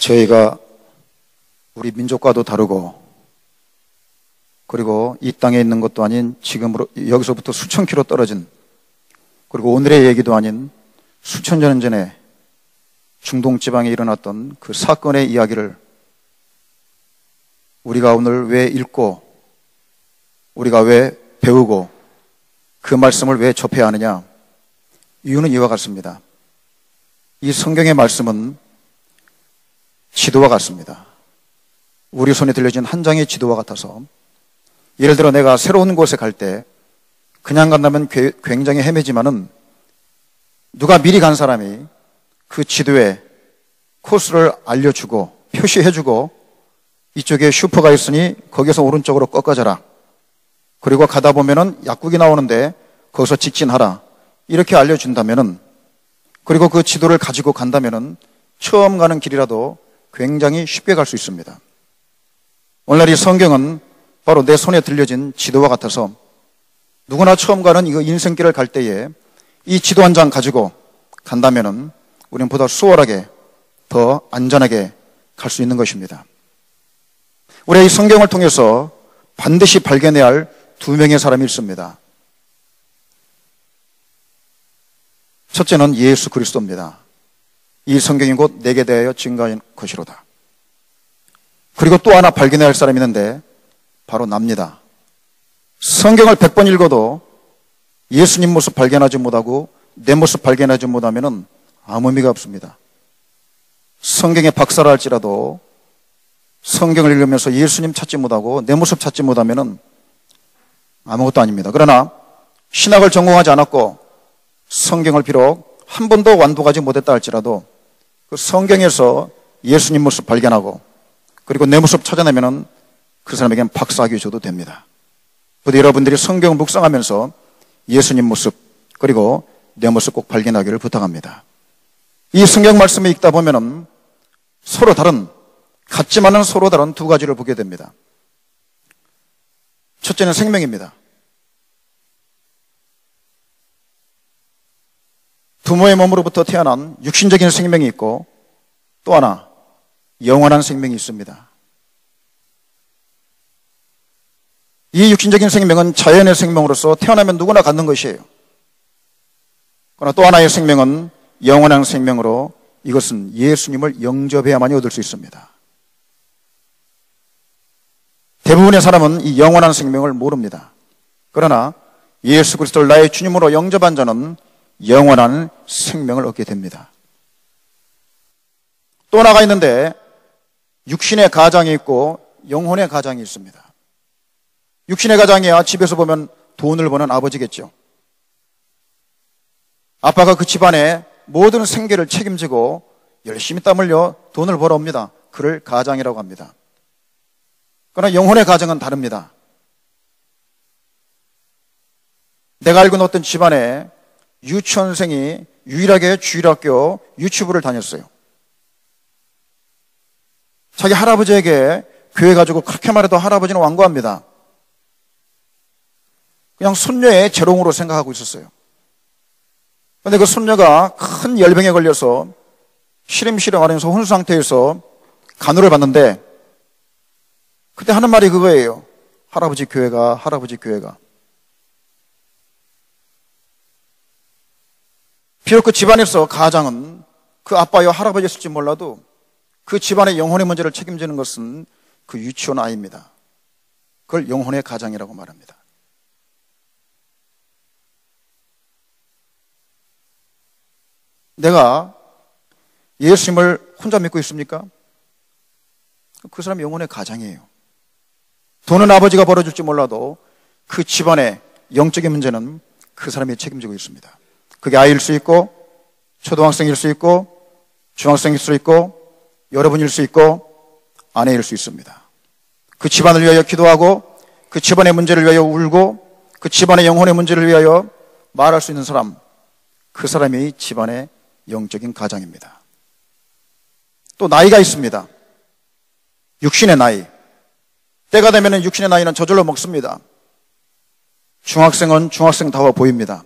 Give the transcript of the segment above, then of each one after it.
저희가 우리 민족과도 다르고, 그리고 이 땅에 있는 것도 아닌 지금으로 여기서부터 수천 킬로 떨어진, 그리고 오늘의 얘기도 아닌 수천 년 전에 중동 지방에 일어났던 그 사건의 이야기를 우리가 오늘 왜 읽고, 우리가 왜 배우고, 그 말씀을 왜 접해야 하느냐? 이유는 이와 같습니다. 이 성경의 말씀은 지도와 같습니다. 우리 손에 들려진 한 장의 지도와 같아서, 예를 들어 내가 새로운 곳에 갈 때 그냥 간다면 굉장히 헤매지만은 누가 미리 간 사람이 그 지도에 코스를 알려주고 표시해주고, 이쪽에 슈퍼가 있으니 거기서 오른쪽으로 꺾어져라, 그리고 가다 보면은 약국이 나오는데 거기서 직진하라, 이렇게 알려준다면은, 그리고 그 지도를 가지고 간다면은 처음 가는 길이라도 굉장히 쉽게 갈 수 있습니다. 오늘 이 성경은 바로 내 손에 들려진 지도와 같아서 누구나 처음 가는 이거 인생길을 갈 때에 이 지도 한 장 가지고 간다면은 우리는 보다 수월하게, 더 안전하게 갈 수 있는 것입니다. 우리가 이 성경을 통해서 반드시 발견해야 할 두 명의 사람이 있습니다. 첫째는 예수 그리스도입니다. 이 성경이 곧 내게 대하여 증거한 것이로다. 그리고 또 하나 발견해야 할 사람이 있는데 바로 납니다. 성경을 100번 읽어도 예수님 모습 발견하지 못하고 내 모습 발견하지 못하면 아무 의미가 없습니다. 성경에 박사라 할지라도 성경을 읽으면서 예수님 찾지 못하고 내 모습 찾지 못하면 아무것도 아닙니다. 그러나 신학을 전공하지 않았고 성경을 비록 한 번도 완독하지 못했다 할지라도 그 성경에서 예수님 모습 발견하고 그리고 내 모습 찾아내면 그 사람에게는 박사학위 줘도 됩니다. 부디 여러분들이 성경을 묵상하면서 예수님 모습 그리고 내 모습 꼭 발견하기를 부탁합니다. 이 성경 말씀을 읽다 보면 서로 다른, 같지만은 서로 다른 두 가지를 보게 됩니다. 첫째는 생명입니다. 부모의 몸으로부터 태어난 육신적인 생명이 있고 또 하나 영원한 생명이 있습니다. 이 육신적인 생명은 자연의 생명으로서 태어나면 누구나 갖는 것이에요. 그러나 또 하나의 생명은 영원한 생명으로, 이것은 예수님을 영접해야만이 얻을 수 있습니다. 대부분의 사람은 이 영원한 생명을 모릅니다. 그러나 예수 그리스도를 나의 주님으로 영접한 자는 영원한 생명을 얻게 됩니다. 또 하나가 있는데 육신의 가장이 있고 영혼의 가장이 있습니다. 육신의 가장이야 집에서 보면 돈을 버는 아버지겠죠. 아빠가 그 집안의 모든 생계를 책임지고 열심히 땀 흘려 돈을 벌어옵니다. 그를 가장이라고 합니다. 그러나 영혼의 가정은 다릅니다. 내가 알고 있는 어떤 집안에 유치원생이 유일하게 주일학교 유치부를 다녔어요. 자기 할아버지에게 교회 가지고 그렇게 말해도 할아버지는 완고합니다. 그냥 손녀의 재롱으로 생각하고 있었어요. 그런데 그 손녀가 큰 열병에 걸려서 시름시름 하면서 혼수 상태에서 간호를 받는데 그때 하는 말이 그거예요. 할아버지 교회가, 할아버지 교회가. 비록 그 집안에서 가장은 그 아빠와 할아버지였을지 몰라도 그 집안의 영혼의 문제를 책임지는 것은 그 유치원 아이입니다. 그걸 영혼의 가장이라고 말합니다. 내가 예수님을 혼자 믿고 있습니까? 그 사람이 영혼의 가장이에요. 돈은 아버지가 벌어줄지 몰라도 그 집안의 영적인 문제는 그 사람이 책임지고 있습니다. 그게 아이일 수 있고 초등학생일 수 있고 중학생일 수 있고 여러분일 수 있고 아내일 수 있습니다. 그 집안을 위하여 기도하고 그 집안의 문제를 위하여 울고 그 집안의 영혼의 문제를 위하여 말할 수 있는 사람, 그 사람이 집안의 영적인 가장입니다. 또 나이가 있습니다. 육신의 나이. 때가 되면 육신의 나이는 저절로 먹습니다. 중학생은 중학생다워 보입니다.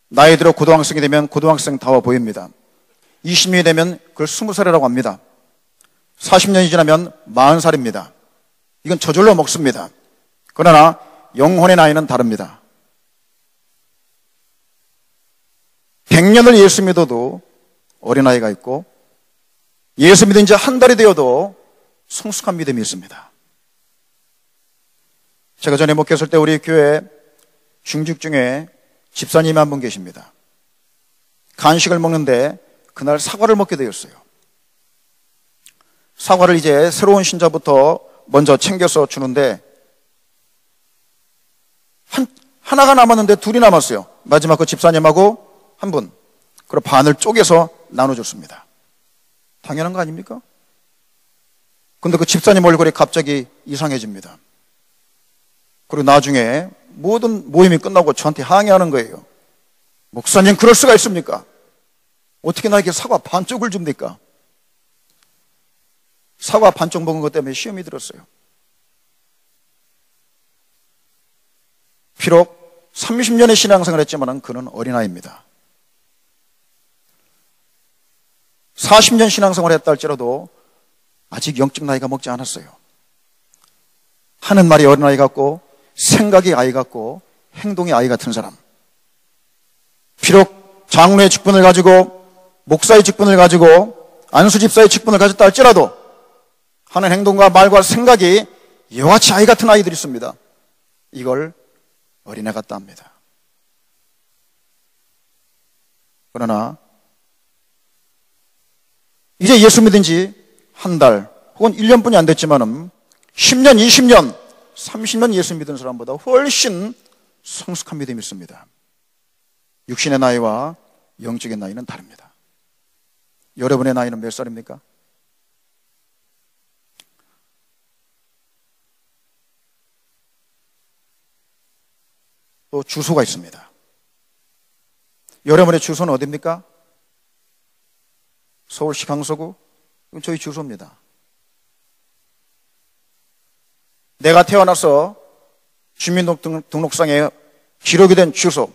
나이 들어 고등학생이 되면 고등학생다워 보입니다. 20년이 되면 그걸 20살이라고 합니다. 40년이 지나면 40살입니다. 이건 저절로 먹습니다. 그러나 영혼의 나이는 다릅니다. 100년을 예수 믿어도 어린아이가 있고, 예수 믿은 지 한 달이 되어도 성숙한 믿음이 있습니다. 제가 전에 목회했을 때 우리 교회 중직 중에 집사님이 한 분 계십니다. 간식을 먹는데 그날 사과를 먹게 되었어요. 사과를 이제 새로운 신자부터 먼저 챙겨서 주는데 하나가 남았는데 둘이 남았어요. 마지막 그 집사님하고 한 분. 그리고 반을 쪼개서 나눠줬습니다. 당연한 거 아닙니까? 근데 그 집사님 얼굴이 갑자기 이상해집니다. 그리고 나중에 모든 모임이 끝나고 저한테 항의하는 거예요. 목사님, 그럴 수가 있습니까? 어떻게 나에게 사과 반쪽을 줍니까? 사과 반쪽 먹은 것 때문에 시험이 들었어요. 비록 30년의 신앙생활을 했지만 그는 어린아이입니다. 40년 신앙생활을 했다 할지라도 아직 영적 나이가 먹지 않았어요. 하는 말이 어린아이 같고, 생각이 아이 같고, 행동이 아이 같은 사람. 비록 장로의 직분을 가지고, 목사의 직분을 가지고, 안수집사의 직분을 가졌다 할지라도 하는 행동과 말과 생각이 여와치 아이 같은 아이들이 있습니다. 이걸 어린애 같다 합니다. 그러나 이제 예수 믿은 지 한 달 혹은 1년뿐이 안 됐지만은 10년, 20년, 30년 예수 믿은 사람보다 훨씬 성숙한 믿음이 있습니다. 육신의 나이와 영적인 나이는 다릅니다. 여러분의 나이는 몇 살입니까? 또 주소가 있습니다. 여러분의 주소는 어디입니까? 서울시 강서구? 이건 저희 주소입니다. 내가 태어나서 주민등록상에 기록이 된 주소,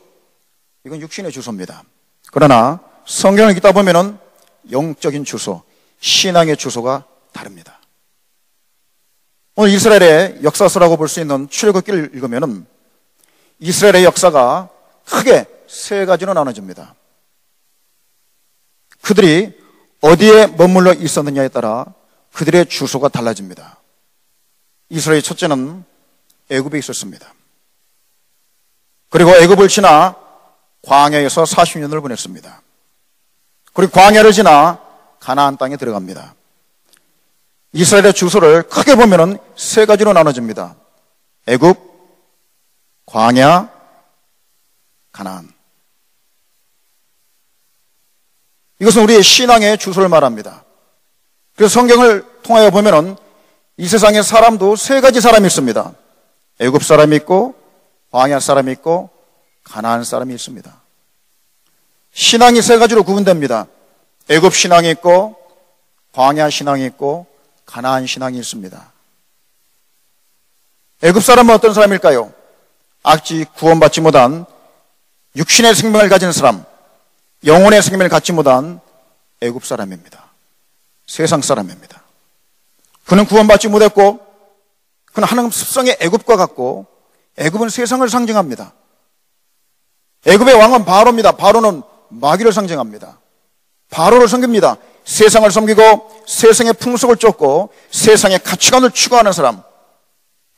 이건 육신의 주소입니다. 그러나 성경을 읽다 보면은 영적인 주소, 신앙의 주소가 다릅니다. 오늘 이스라엘의 역사서라고 볼 수 있는 출애굽기를 읽으면은 이스라엘의 역사가 크게 세 가지로 나눠집니다. 그들이 어디에 머물러 있었느냐에 따라 그들의 주소가 달라집니다. 이스라엘의 첫째는 애굽에 있었습니다. 그리고 애굽을 지나 광야에서 40년을 보냈습니다. 그리고 광야를 지나 가나안 땅에 들어갑니다. 이스라엘의 주소를 크게 보면은 세 가지로 나눠집니다. 애굽, 광야, 가나안. 이것은 우리의 신앙의 주소를 말합니다. 그래서 성경을 통하여 보면은 이 세상에 사람도 세 가지 사람이 있습니다. 애굽 사람이 있고, 광야 사람이 있고, 가나안 사람이 있습니다. 신앙이 세 가지로 구분됩니다. 애굽 신앙이 있고, 광야 신앙이 있고, 가나안 신앙이 있습니다. 애굽 사람은 어떤 사람일까요? 아직 구원받지 못한 육신의 생명을 가진 사람, 영혼의 생명을 갖지 못한 애굽 사람입니다. 세상 사람입니다. 그는 구원받지 못했고, 그는 하나님 습성의 애굽과 같고, 애굽은 세상을 상징합니다. 애굽의 왕은 바로입니다. 바로는 마귀를 상징합니다. 바로를 섬깁니다. 세상을 섬기고 세상의 풍속을 쫓고 세상의 가치관을 추구하는 사람,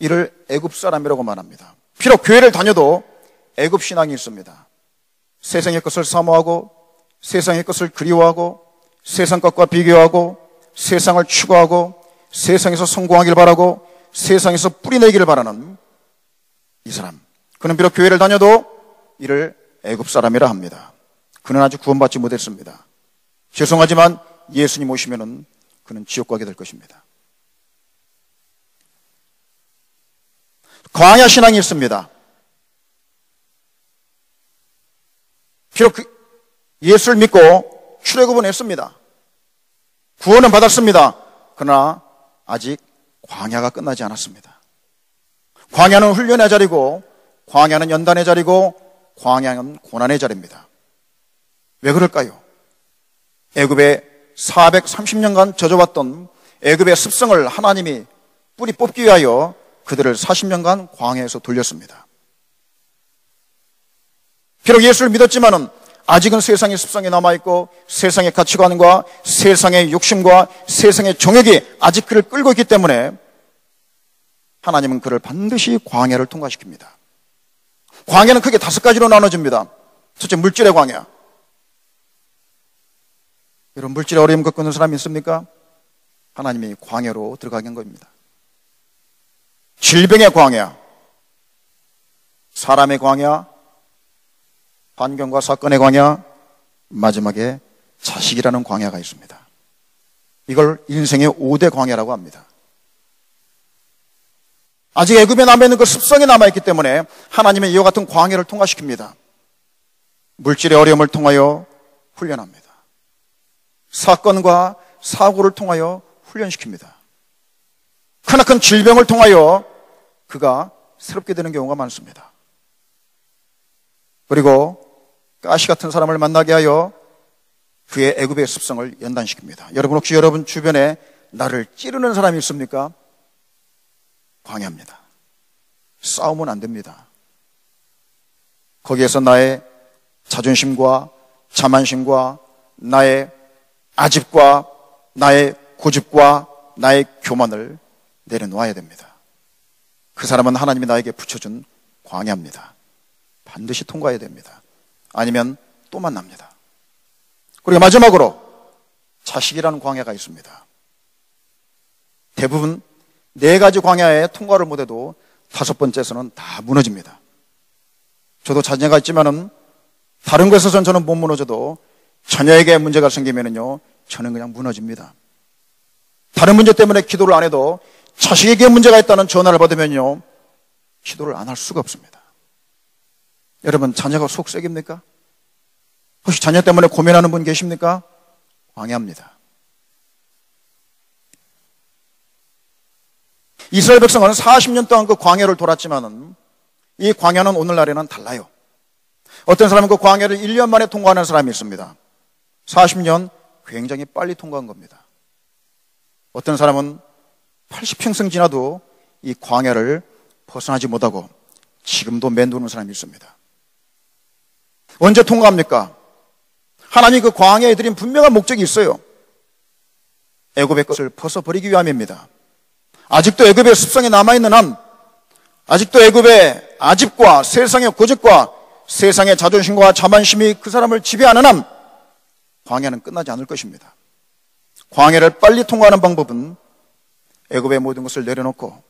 이를 애굽 사람이라고 말합니다. 비록 교회를 다녀도 애굽 신앙이 있습니다. 세상의 것을 사모하고 세상의 것을 그리워하고 세상 것과 비교하고 세상을 추구하고 세상에서 성공하길 바라고 세상에서 뿌리내기를 바라는 이 사람, 그는 비록 교회를 다녀도 이를 애굽 사람이라 합니다. 그는 아직 구원받지 못했습니다. 죄송하지만 예수님 오시면은 그는 지옥 가게 될 것입니다. 광야 신앙이 있습니다. 비록 예수를 믿고 출애굽은 했습니다. 구원은 받았습니다. 그러나 아직 광야가 끝나지 않았습니다. 광야는 훈련의 자리고, 광야는 연단의 자리고, 광야는 고난의 자리입니다. 왜 그럴까요? 애굽에 430년간 젖어왔던 애굽의 습성을 하나님이 뿌리 뽑기 위하여 그들을 40년간 광야에서 돌렸습니다. 비록 예수를 믿었지만은 아직은 세상의 습성이 남아있고 세상의 가치관과 세상의 욕심과 세상의 정욕이 아직 그를 끌고 있기 때문에 하나님은 그를 반드시 광야를 통과시킵니다. 광야는 크게 5가지로 나눠집니다. 첫째, 물질의 광야. 여러분, 물질의 어려움 겪고 있는 사람이 있습니까? 하나님이 광야로 들어가게 한 겁니다. 질병의 광야, 사람의 광야, 환경과 사건의 광야, 마지막에 자식이라는 광야가 있습니다. 이걸 인생의 5대 광야라고 합니다. 아직 애굽에 남아있는 그 습성이 남아있기 때문에 하나님은 이와 같은 광야를 통과시킵니다. 물질의 어려움을 통하여 훈련합니다. 사건과 사고를 통하여 훈련시킵니다. 크나큰 질병을 통하여 그가 새롭게 되는 경우가 많습니다. 그리고 가시 같은 사람을 만나게 하여 그의 애굽의 습성을 연단시킵니다. 여러분, 혹시 여러분 주변에 나를 찌르는 사람이 있습니까? 광야입니다. 싸우면 안 됩니다. 거기에서 나의 자존심과 자만심과 나의 아집과 나의 고집과 나의 교만을 내려놓아야 됩니다. 그 사람은 하나님이 나에게 붙여준 광야입니다. 반드시 통과해야 됩니다. 아니면 또 만납니다. 그리고 마지막으로 자식이라는 광야가 있습니다. 대부분 4가지 광야에 통과를 못해도 5번째에서는 다 무너집니다. 저도 자녀가 있지만은 다른 것에서는 저는 못 무너져도 자녀에게 문제가 생기면은요, 저는 그냥 무너집니다. 다른 문제 때문에 기도를 안 해도 자식에게 문제가 있다는 전화를 받으면요, 기도를 안 할 수가 없습니다. 여러분, 자녀가 속색입니까? 혹시 자녀 때문에 고민하는 분 계십니까? 광야입니다. 이스라엘 백성은 40년 동안 그 광야를 돌았지만은 이 광야는 오늘날에는 달라요. 어떤 사람은 그 광야를 1년 만에 통과하는 사람이 있습니다. 40년 굉장히 빨리 통과한 겁니다. 어떤 사람은 80평생 지나도 이 광야를 벗어나지 못하고 지금도 맴도는 사람이 있습니다. 언제 통과합니까? 하나님이 그 광야에 드린 분명한 목적이 있어요. 애굽의 것을 벗어버리기 위함입니다. 아직도 애굽의 습성이 남아있는 한, 아직도 애굽의 아집과 세상의 고집과 세상의 자존심과 자만심이 그 사람을 지배하는 한 광야는 끝나지 않을 것입니다. 광야를 빨리 통과하는 방법은 애굽의 모든 것을 내려놓고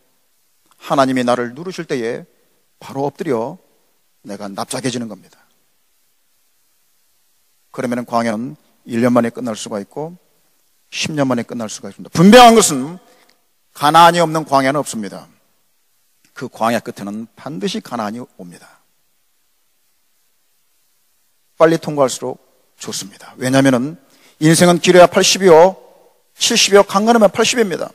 하나님이 나를 누르실 때에 바로 엎드려 내가 납작해지는 겁니다. 그러면 광야는 1년 만에 끝날 수가 있고 10년 만에 끝날 수가 있습니다. 분명한 것은 가나안이 없는 광야는 없습니다. 그 광야 끝에는 반드시 가나안이 옵니다. 빨리 통과할수록 좋습니다. 왜냐하면 인생은 길어야 80이요 70이요 강건하면 80입니다.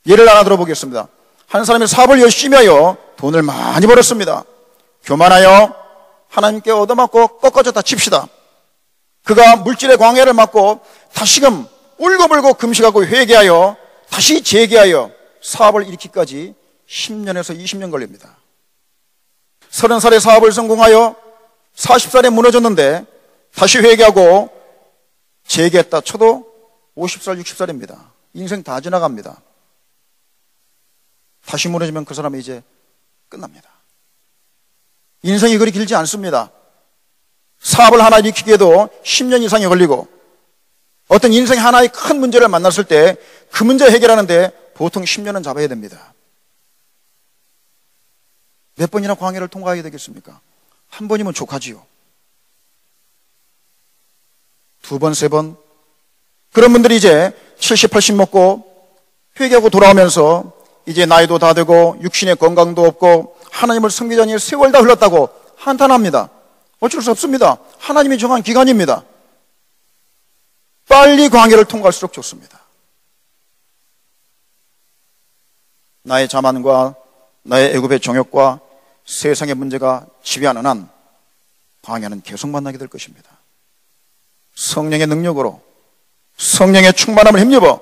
예를 하나 들어보겠습니다. 한 사람이 사업을 열심히 하여 돈을 많이 벌었습니다. 교만하여 하나님께 얻어맞고 꺾어졌다 칩시다. 그가 물질의 광야를 맞고 다시금 울고불고 금식하고 회개하여 다시 재개하여 사업을 일으키기까지 10년에서 20년 걸립니다. 30살에 사업을 성공하여 40살에 무너졌는데 다시 회개하고 재개했다 쳐도 50살, 60살입니다. 인생 다 지나갑니다. 다시 무너지면 그 사람이 이제 끝납니다. 인생이 그리 길지 않습니다. 사업을 하나 일으키기에도 10년 이상이 걸리고 어떤 인생 하나의 큰 문제를 만났을 때 그 문제 해결하는데 보통 10년은 잡아야 됩니다. 몇 번이나 광야를 통과해야 되겠습니까? 한 번이면 족하지요. 2번, 3번. 그런 분들이 이제 70, 80 먹고 회개하고 돌아오면서 이제 나이도 다 되고 육신의 건강도 없고 하나님을 섬기자니 세월 다 흘렀다고 한탄합니다. 어쩔 수 없습니다. 하나님이 정한 기간입니다. 빨리 광야를 통과할수록 좋습니다. 나의 자만과 나의 애굽의 정욕과 세상의 문제가 지배하는 한 광야는 계속 만나게 될 것입니다. 성령의 능력으로 성령의 충만함을 힘입어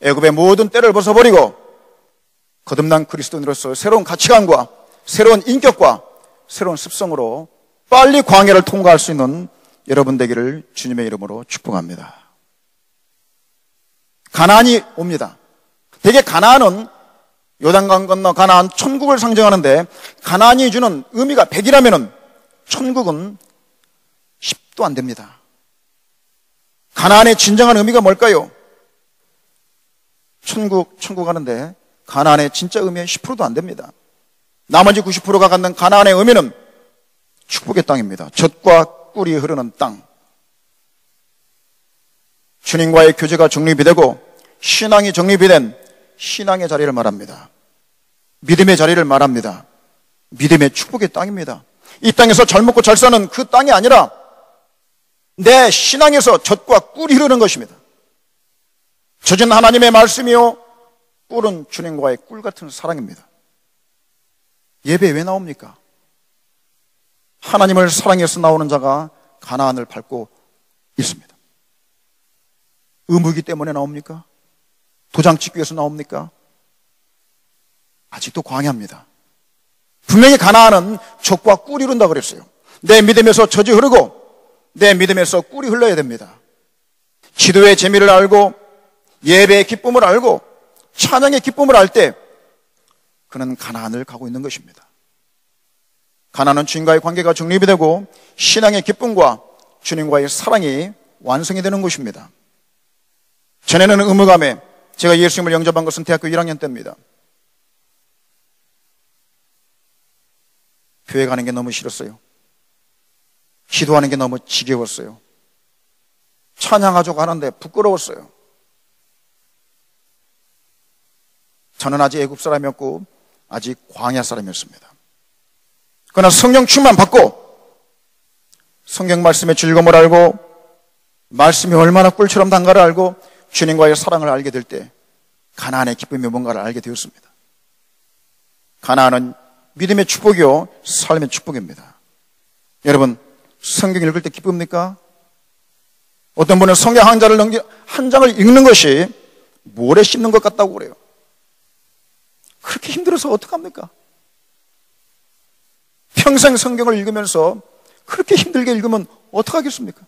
애굽의 모든 때를 벗어버리고 거듭난 그리스도인으로서 새로운 가치관과 새로운 인격과 새로운 습성으로 빨리 광야를 통과할 수 있는 여러분 되기를 주님의 이름으로 축복합니다. 가나안이 옵니다. 대개 가나안은 요단강 건너 가나안 천국을 상징하는데, 가나안이 주는 의미가 100이라면 천국은 10도 안 됩니다. 가나안의 진정한 의미가 뭘까요? 천국 하는데 가나안의 진짜 의미의 10%도 안 됩니다. 나머지 90%가 갖는 가나안의 의미는 축복의 땅입니다. 젖과 꿀이 흐르는 땅. 주님과의 교제가 정립이 되고 신앙이 정립이 된 신앙의 자리를 말합니다. 믿음의 자리를 말합니다. 믿음의 축복의 땅입니다. 이 땅에서 잘 먹고 잘 사는 그 땅이 아니라 내 신앙에서 젖과 꿀이 흐르는 것입니다. 젖은 하나님의 말씀이요, 꿀은 주님과의 꿀 같은 사랑입니다. 예배에 왜 나옵니까? 하나님을 사랑해서 나오는 자가 가나안을 밟고 있습니다. 의무이기 때문에 나옵니까? 도장 찍기 위해서 나옵니까? 아직도 광야입니다. 분명히 가나안은 젖과 꿀이 흐른다고 그랬어요. 내 믿음에서 젖이 흐르고 내 믿음에서 꿀이 흘러야 됩니다. 기도의 재미를 알고 예배의 기쁨을 알고 찬양의 기쁨을 알 때 그는 가나안을 가고 있는 것입니다. 가나안은 주님과의 관계가 정립이 되고 신앙의 기쁨과 주님과의 사랑이 완성이 되는 것입니다. 전에는 의무감에 제가 예수님을 영접한 것은 대학교 1학년 때입니다. 교회 가는 게 너무 싫었어요. 기도하는 게 너무 지겨웠어요. 찬양하자고 하는데 부끄러웠어요. 저는 아직 애굽 사람이었고 아직 광야 사람이었습니다. 그러나 성령 충만 받고 성경 말씀의 즐거움을 알고 말씀이 얼마나 꿀처럼 단가를 알고 주님과의 사랑을 알게 될 때 가나안의 기쁨이 뭔가를 알게 되었습니다. 가나안은 믿음의 축복이요, 삶의 축복입니다. 여러분, 성경 읽을 때 기쁩니까? 어떤 분은 성경 한 장을 읽는 것이 모래 씹는 것 같다고 그래요. 그렇게 힘들어서 어떡합니까? 평생 성경을 읽으면서 그렇게 힘들게 읽으면 어떡하겠습니까?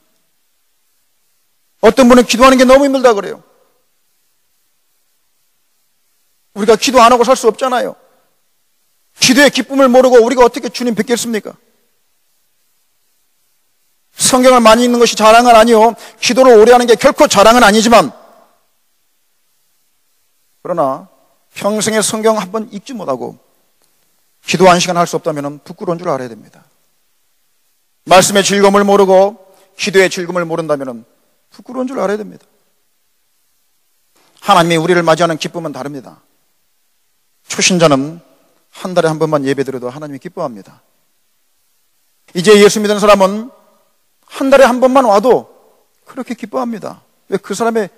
어떤 분은 기도하는 게 너무 힘들다 그래요. 우리가 기도 안 하고 살 수 없잖아요. 기도의 기쁨을 모르고 우리가 어떻게 주님 뵙겠습니까? 성경을 많이 읽는 것이 자랑은 아니요, 기도를 오래 하는 게 결코 자랑은 아니지만, 그러나 평생에 성경 한 번 읽지 못하고 기도 1시간 할 수 없다면 부끄러운 줄 알아야 됩니다. 말씀의 즐거움을 모르고 기도의 즐거움을 모른다면 부끄러운 줄 알아야 됩니다. 하나님이 우리를 맞이하는 기쁨은 다릅니다. 초신자는 한 달에 한 번만 예배드려도 하나님이 기뻐합니다. 이제 예수 믿는 사람은 한 달에 한 번만 와도 그렇게 기뻐합니다. 왜? 그 사람의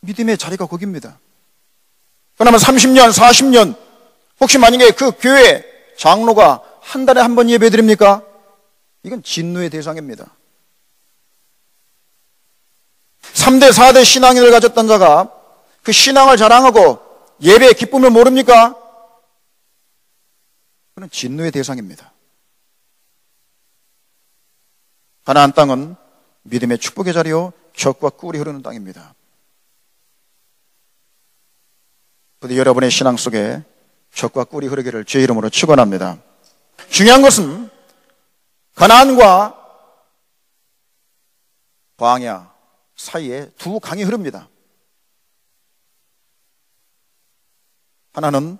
믿음의 자리가 거기입니다. 그러면 30년, 40년, 혹시 만약에 그 교회 장로가 한 달에 한 번 예배 드립니까? 이건 진노의 대상입니다. 3대, 4대 신앙인을 가졌던 자가 그 신앙을 자랑하고 예배의 기쁨을 모릅니까? 그건 진노의 대상입니다. 가나안 땅은 믿음의 축복의 자리요, 젖과 꿀이 흐르는 땅입니다. 부디 여러분의 신앙 속에 젖과 꿀이 흐르기를 주의 이름으로 축원합니다. 중요한 것은 가나안과 광야 사이에 두 강이 흐릅니다. 하나는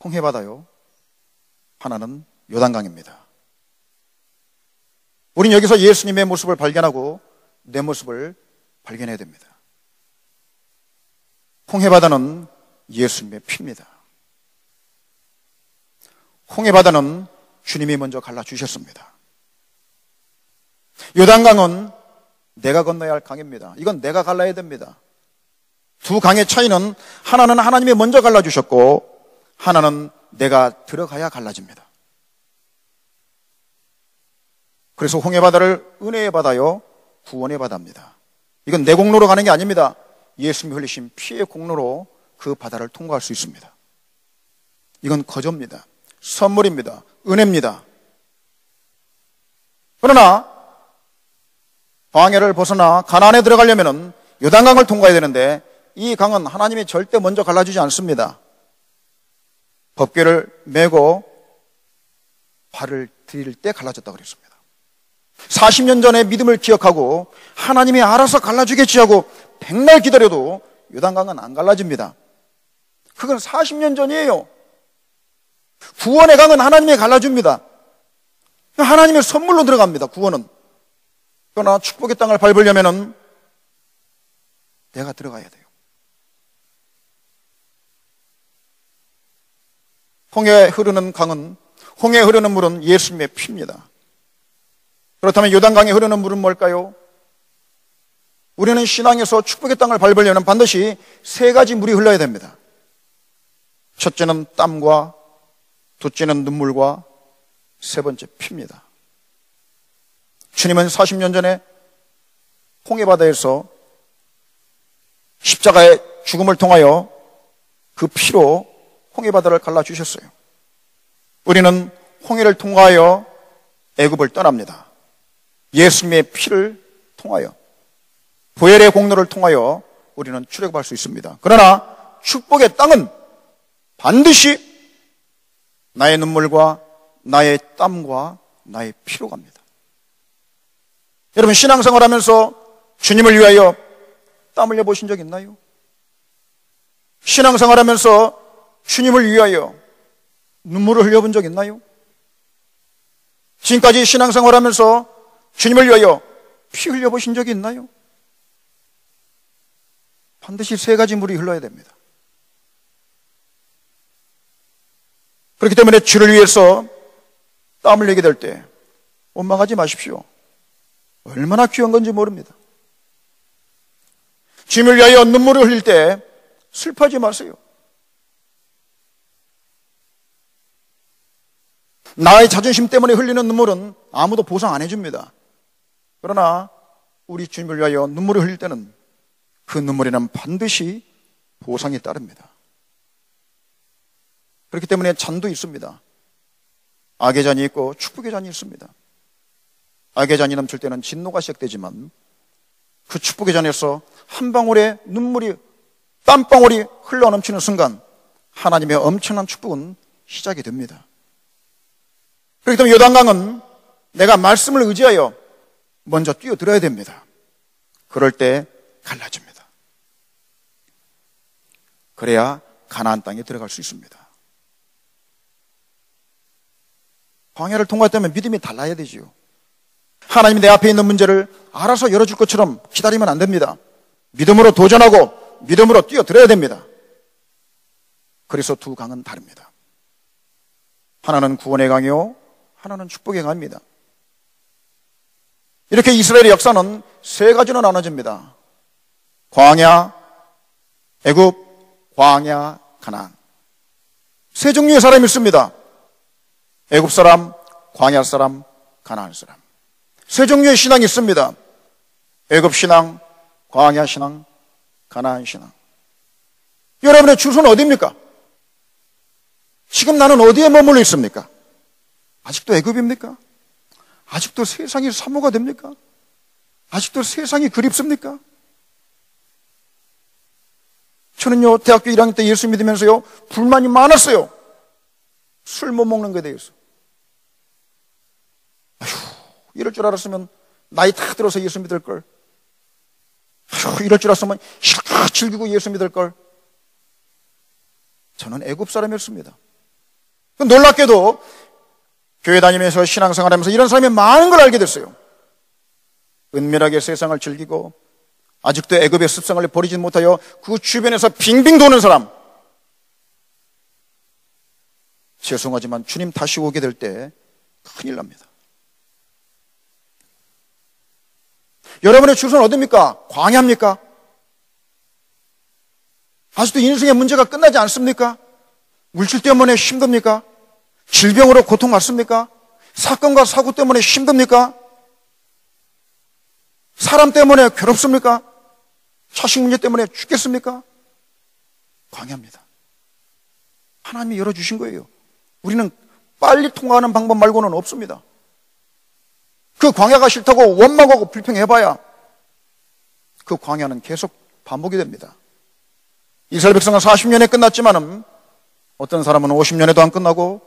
홍해바다요, 하나는 요단강입니다. 우린 여기서 예수님의 모습을 발견하고 내 모습을 발견해야 됩니다. 홍해바다는 예수님의 피입니다. 홍해바다는 주님이 먼저 갈라주셨습니다. 요단강은 내가 건너야 할 강입니다. 이건 내가 갈라야 됩니다. 두 강의 차이는 하나는 하나님이 먼저 갈라주셨고 하나는 내가 들어가야 갈라집니다. 그래서 홍해바다를 은혜의 바다요, 구원의 바다입니다. 이건 내 공로로 가는 게 아닙니다. 예수님이 흘리신 피의 공로로 그 바다를 통과할 수 있습니다. 이건 거저입니다. 선물입니다. 은혜입니다. 그러나 광야를 벗어나 가나안에 들어가려면 요단강을 통과해야 되는데 이 강은 하나님이 절대 먼저 갈라주지 않습니다. 법궤를 메고 발을 들일 때 갈라졌다고 그랬습니다. 40년 전의 믿음을 기억하고 하나님이 알아서 갈라주겠지 하고 백날 기다려도 요단강은 안 갈라집니다. 그건 40년 전이에요. 구원의 강은 하나님이 갈라줍니다. 하나님의 선물로 들어갑니다. 구원은. 그러나 축복의 땅을 밟으려면 내가 들어가야 돼요. 홍해에 흐르는 강은, 홍해에 흐르는 물은 예수님의 피입니다. 그렇다면 요단강에 흐르는 물은 뭘까요? 우리는 신앙에서 축복의 땅을 밟으려면 반드시 세 가지 물이 흘러야 됩니다. 첫째는 땀과, 둘째는 눈물과, 세 번째 피입니다. 주님은 40년 전에 홍해바다에서 십자가의 죽음을 통하여 그 피로 홍해바다를 갈라주셨어요. 우리는 홍해를 통과하여 애굽을 떠납니다. 예수님의 피를 통하여, 보혈의 공로를 통하여 우리는 출애굽할 수 있습니다. 그러나 축복의 땅은 반드시 나의 눈물과 나의 땀과 나의 피로 갑니다. 여러분, 신앙생활 하면서 주님을 위하여 땀 흘려 보신 적 있나요? 신앙생활 하면서 주님을 위하여 눈물을 흘려본 적 있나요? 지금까지 신앙생활 하면서 주님을 위하여 피 흘려보신 적이 있나요? 반드시 세 가지 물이 흘러야 됩니다. 그렇기 때문에 주를 위해서 땀을 내게 될 때 원망하지 마십시오. 얼마나 귀한 건지 모릅니다. 주님을 위하여 눈물을 흘릴 때 슬퍼하지 마세요. 나의 자존심 때문에 흘리는 눈물은 아무도 보상 안 해줍니다. 그러나 우리 주님을 위하여 눈물을 흘릴 때는 그 눈물에는 반드시 보상이 따릅니다. 그렇기 때문에 잔도 있습니다. 악의 잔이 있고 축복의 잔이 있습니다. 악의 잔이 넘칠 때는 진노가 시작되지만 그 축복의 잔에서 한 방울의 눈물이, 땀방울이 흘러 넘치는 순간 하나님의 엄청난 축복은 시작이 됩니다. 그렇기 때문에 요단강은 내가 말씀을 의지하여 먼저 뛰어들어야 됩니다. 그럴 때 갈라집니다. 그래야 가나안 땅에 들어갈 수 있습니다. 광야를 통과했다면 믿음이 달라야 되지요. 하나님이 내 앞에 있는 문제를 알아서 열어줄 것처럼 기다리면 안 됩니다. 믿음으로 도전하고 믿음으로 뛰어들어야 됩니다. 그래서 두 강은 다릅니다. 하나는 구원의 강이요, 하나는 축복의 강입니다. 이렇게 이스라엘의 역사는 세 가지로 나눠집니다. 광야, 애굽, 광야, 가나안. 세 종류의 사람이 있습니다. 애굽 사람, 광야 사람, 가나안 사람. 세 종류의 신앙이 있습니다. 애굽 신앙, 광야 신앙, 가나안 신앙. 여러분의 주소는 어디입니까? 지금 나는 어디에 머물러 있습니까? 아직도 애굽입니까? 아직도 세상이 사모가 됩니까? 아직도 세상이 그립습니까? 저는요, 대학교 1학년 때 예수 믿으면서요, 불만이 많았어요. 술 못 먹는 것에 대해서. 아휴, 이럴 줄 알았으면 나이 다 들어서 예수 믿을 걸. 아휴, 이럴 줄 알았으면 실컷 즐기고 예수 믿을 걸. 저는 애굽 사람이었습니다. 놀랍게도 교회 다니면서 신앙생활하면서 이런 사람이 많은 걸 알게 됐어요. 은밀하게 세상을 즐기고 아직도 애굽의 습성을 버리지 못하여 그 주변에서 빙빙 도는 사람. 죄송하지만 주님 다시 오게 될 때 큰일 납니다. 여러분의 주소는 어디입니까? 광야입니까? 아직도 인생의 문제가 끝나지 않습니까? 물질 때문에 힘듭니까? 질병으로 고통받습니까? 사건과 사고 때문에 힘듭니까? 사람 때문에 괴롭습니까? 자식 문제 때문에 죽겠습니까? 광야입니다. 하나님이 열어주신 거예요. 우리는 빨리 통과하는 방법 말고는 없습니다. 그 광야가 싫다고 원망하고 불평해봐야 그 광야는 계속 반복이 됩니다. 이스라엘 백성은 40년에 끝났지만은 어떤 사람은 50년에도 안 끝나고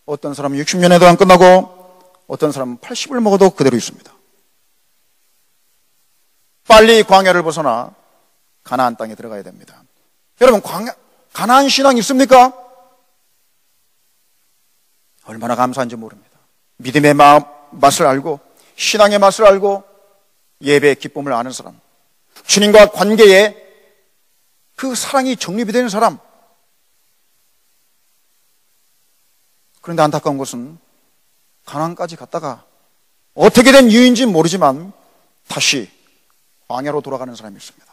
어떤 사람은 60년에도 안 끝나고 어떤 사람은 80을 먹어도 그대로 있습니다. 빨리 광야를 벗어나 가나안 땅에 들어가야 됩니다. 여러분, 가나안 신앙 있습니까? 얼마나 감사한지 모릅니다. 믿음의 맛을 알고 신앙의 맛을 알고 예배의 기쁨을 아는 사람, 주님과 관계에 그 사랑이 정립이 되는 사람. 그런데 안타까운 것은 가나안까지 갔다가 어떻게 된 이유인지는 모르지만 다시 광야로 돌아가는 사람이 있습니다.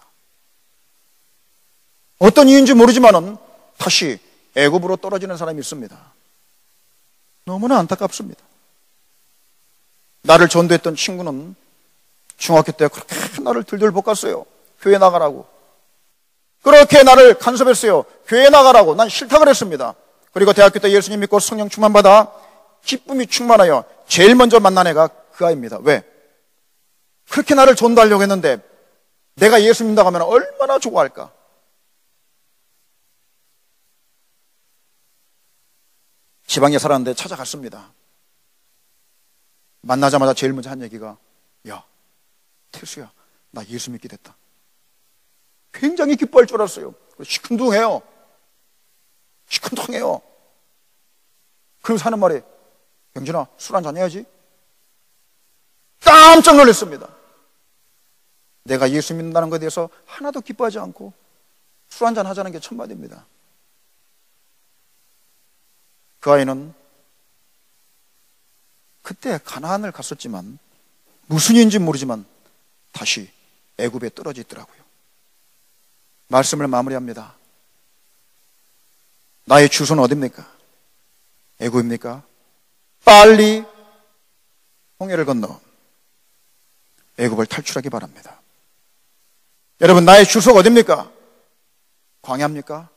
어떤 이유인지 모르지만은 다시 애굽으로 떨어지는 사람이 있습니다. 너무나 안타깝습니다. 나를 전도했던 친구는 중학교 때 그렇게 나를 들들 볶았어요. 교회 나가라고. 그렇게 나를 간섭했어요. 교회 나가라고. 난 싫다 그랬습니다. 그리고 대학교 때 예수님 믿고 성령 충만받아 기쁨이 충만하여 제일 먼저 만난 애가 그 아이입니다. 왜? 그렇게 나를 전도하려고 했는데 내가 예수 믿는다고 하면 얼마나 좋아할까? 지방에 살았는데 찾아갔습니다. 만나자마자 제일 먼저 한 얘기가, 야, 태수야, 나 예수 믿게 됐다. 굉장히 기뻐할 줄 알았어요. 시큰둥해요. 시큰둥해요. 그러면서 하는 말이, 영진아, 술 한잔 해야지. 깜짝 놀랐습니다. 내가 예수 믿는다는 것에 대해서 하나도 기뻐하지 않고 술 한잔 하자는 게 첫마디입니다. 그 아이는 그때 가나안을 갔었지만 무슨 일인지 모르지만 다시 애굽에 떨어져 있더라고요. 말씀을 마무리합니다. 나의 주소는 어디입니까? 애굽입니까? 빨리 홍해를 건너 애굽을 탈출하기 바랍니다. 여러분, 나의 주소가 어디입니까? 광야입니까?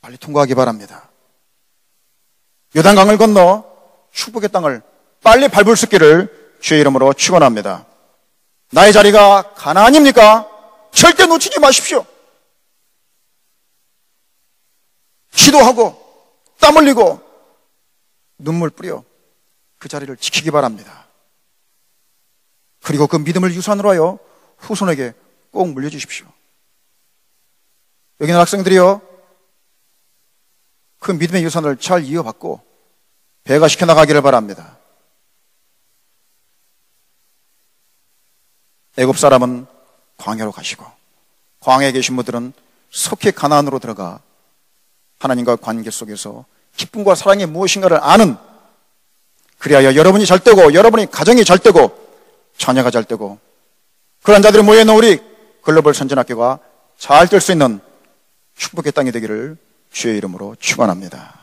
빨리 통과하기 바랍니다. 요단강을 건너 축복의 땅을 빨리 밟을 수 있기를 주의 이름으로 축원합니다. 나의 자리가 가나안입니까? 절대 놓치지 마십시오. 기도하고 땀 흘리고 눈물 뿌려 그 자리를 지키기 바랍니다. 그리고 그 믿음을 유산으로 하여 후손에게 꼭 물려주십시오. 여기 있는 학생들이요, 그 믿음의 유산을 잘 이어받고 배가 시켜나가기를 바랍니다. 애굽 사람은 광야로 가시고 광야에 계신 분들은 속히 가나안으로 들어가 하나님과 관계 속에서 기쁨과 사랑이 무엇인가를 아는, 그리하여 여러분이 잘 되고 여러분이 가정이 잘 되고 자녀가 잘 되고 그런 자들이 모여있는 우리 글로벌 선진학교가 잘 될 수 있는 축복의 땅이 되기를 주의 이름으로 축원합니다.